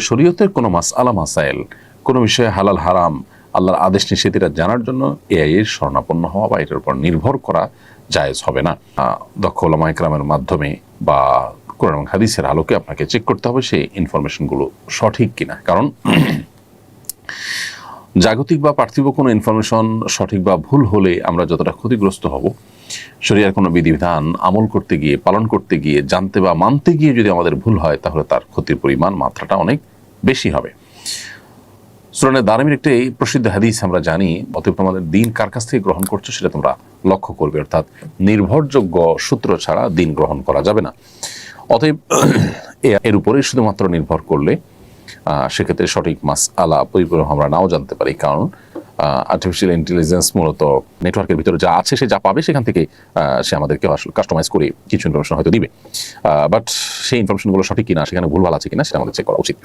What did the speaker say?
শরীয়তের কোনো মাসআলা মাসাইল, কোনো বিষয়ে হালাল হারাম, আল্লাহর আদেশ নিষেধ এটা জানার জন্য এআই এর শরণাপন্ন হওয়া বা এটার উপর নির্ভর করা জায়েজ হবে না। দক্ষ ওলামা ইকরামের মাধ্যমে বা কোরআন এবং হাদিসের আলোকে আপনাকে চেক করতে হবে সেই ইনফরমেশনগুলো সঠিক কিনা। কারণ জাগতিক বা পার্থিব কোনো ইনফরমেশন সঠিক বা ভুল হলে আমরা যতটা ক্ষতিগ্রস্ত হব, শরীয়তের কোনো বিধিবিধান আমল করতে গিয়ে, পালন করতে গিয়ে, জানতে বা মানতে গিয়ে যদি আমাদের ভুল হয়, তাহলে তার ক্ষতির পরিমাণ, মাত্রাটা অনেক বেশি হবে। সূরা দারিমের একটি প্রসিদ্ধ হাদিস আমরা জানি, অতএব আমাদের দিন কার কাছ থেকে গ্রহণ করছো সেটা তোমরা লক্ষ্য করবে, অর্থাৎ নির্ভরযোগ্য সূত্র ছাড়া দিন গ্রহণ করা যাবে না। অতএব এর উপরে শুধুমাত্র নির্ভর করলে সেক্ষেত্রে সঠিক মাসআলা পরিপূর্ণ আমরা নাও জানতে পারি। কারণ আর্টিফিশিয়াল ইন্টেলিজেন্স মূলত নেটওয়ার্কের ভিতরে যা আছে, সে যা পাবে সেখান থেকে সে আমাদেরকে আসলে কাস্টমাইজ করে কিছু ইনফরমেশন হয়তো দিবে, বাট সেই ইনফরমেশনগুলো সঠিক কিনা, সেখানে ভুলভাল আছে কিনা, সেটা আমাদের চেক করা উচিত।